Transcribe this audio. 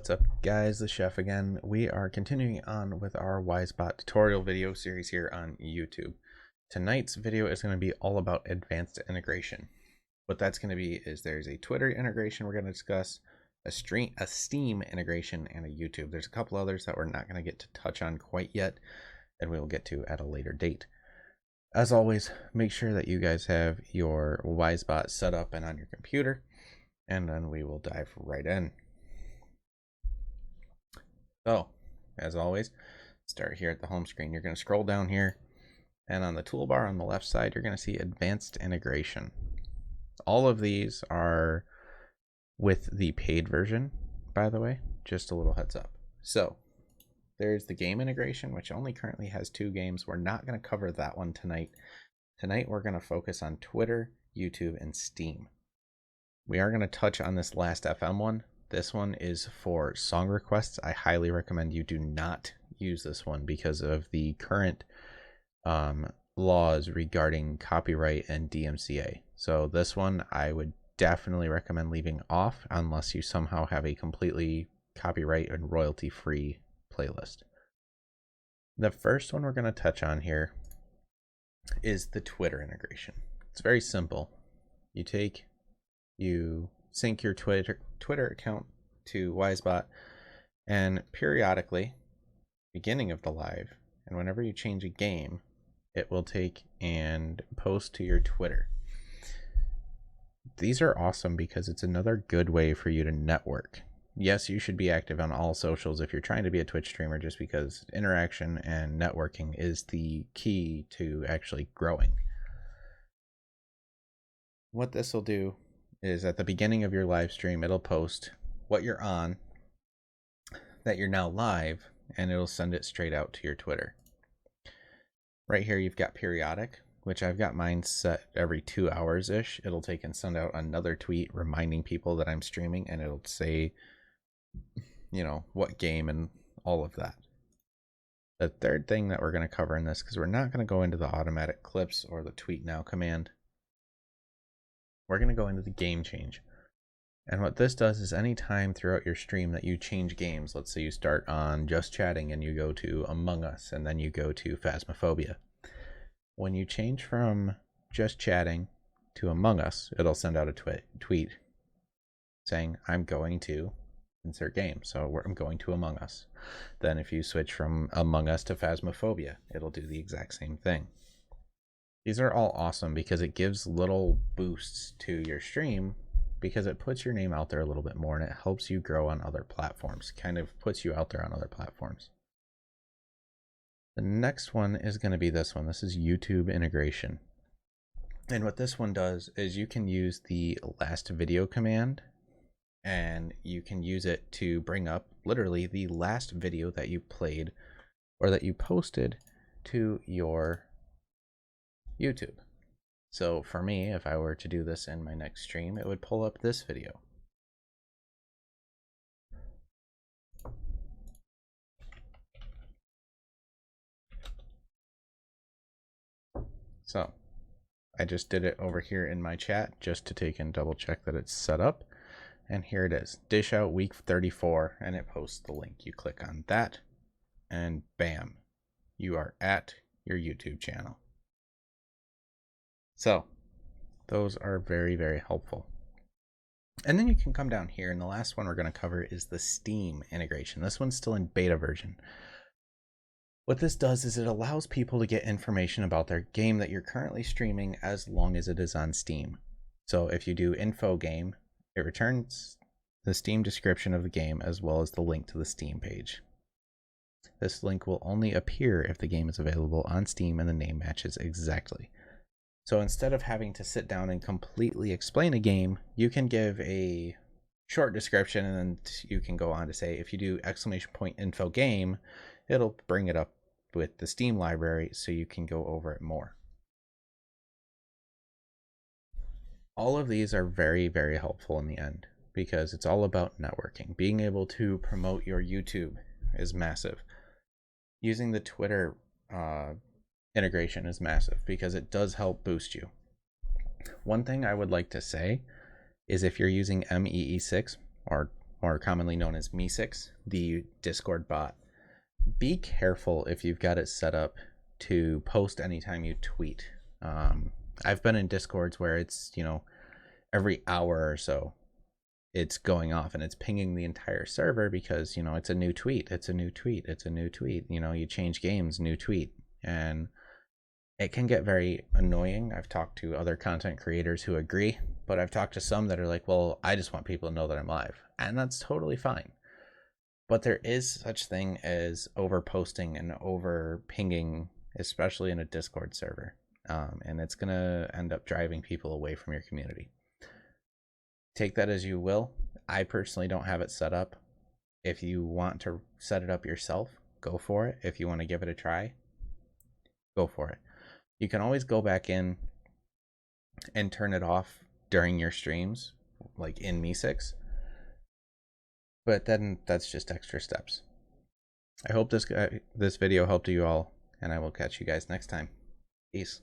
What's up, guys? The chef again. We are continuing on with our Wizebot tutorial video series here on YouTube. Tonight's video is going to be all about advanced integration. What that's going to be is there's a Twitter integration we're going to discuss, a Steam integration, and a YouTube. There's a couple others that we're not going to get to touch on quite yet, and we will get to at a later date. As always, make sure that you guys have your Wizebot set up and on your computer, and then we will dive right in. So, as always, start here at the home screen. You're going to scroll down here, and on the toolbar on the left side, you're going to see Advanced Integration. All of these are with the paid version, by the way, just a little heads up. So, there's the game integration, which only currently has 2 games. We're not going to cover that one tonight. Tonight, we're going to focus on Twitter, YouTube, and Steam. We are going to touch on this Last FM one. This one is for song requests. I highly recommend you do not use this one because of the current laws regarding copyright and DMCA. So this one I would definitely recommend leaving off unless you somehow have a completely copyright and royalty free playlist. The first one we're going to touch on here is the Twitter integration. It's very simple. You sync your Twitter account to Wizebot, and periodically, beginning of the live, and whenever you change a game, it will take and post to your Twitter. These are awesome because it's another good way for you to network. Yes, you should be active on all socials if you're trying to be a Twitch streamer, just because interaction and networking is the key to actually growing. What this will do is at the beginning of your live stream, it'll post what you're on, that you're now live, and it'll send it straight out to your Twitter. Right here, you've got periodic, which I've got mine set every 2 hours-ish. It'll take and send out another tweet reminding people that I'm streaming, and it'll say, you know, what game and all of that. The third thing that we're going to cover in this, because we're not going to go into the automatic clips or the tweet now command, we're going to go into the game change. And what this does is anytime throughout your stream that you change games, let's say you start on Just Chatting and you go to Among Us and then you go to Phasmophobia. When you change from Just Chatting to Among Us, it'll send out a tweet saying, I'm going to insert game. So I'm going to Among Us. Then if you switch from Among Us to Phasmophobia, it'll do the exact same thing. These are all awesome because it gives little boosts to your stream because it puts your name out there a little bit more and it helps you grow on other platforms, kind of puts you out there on other platforms. The next one is going to be this one. This is YouTube integration. And what this one does is you can use the last video command and you can use it to bring up literally the last video that you played or that you posted to your YouTube. So for me, if I were to do this in my next stream, it would pull up this video. So I just did it over here in my chat just to take and double check that it's set up. And here it is, Dish Out Week 34, and it posts the link. You click on that and bam, you are at your YouTube channel. So those are very, very helpful. And then you can come down here, and the last one we're going to cover is the Steam integration. This one's still in beta version. What this does is it allows people to get information about their game that you're currently streaming as long as it is on Steam. So if you do info game, it returns the Steam description of the game as well as the link to the Steam page. This link will only appear if the game is available on Steam and the name matches exactly. So instead of having to sit down and completely explain a game, you can give a short description and then you can go on to say, if you do !info game, it'll bring it up with the Steam library so you can go over it more. All of these are very, very helpful in the end because it's all about networking. Being able to promote your YouTube is massive. Using the Twitter integration is massive because it does help boost you. One thing I would like to say is if you're using MEE6 or more commonly known as Me6, the Discord bot. Be careful if you've got it set up to post anytime you tweet. I've been in Discords where it's, every hour or so it's going off and it's pinging the entire server because, it's a new tweet, it's a new tweet, it's a new tweet. You change games, new tweet. And it can get very annoying. I've talked to other content creators who agree, but I've talked to some that are like, well, I just want people to know that I'm live. And that's totally fine. But there is such thing as over posting and over pinging, especially in a Discord server. And it's going to end up driving people away from your community. Take that as you will. I personally don't have it set up. If you want to set it up yourself, go for it. If you want to give it a try, go for it. You can always go back in and turn it off during your streams, like in Me6. But then that's just extra steps. I hope this video helped you all, and I will catch you guys next time. Peace.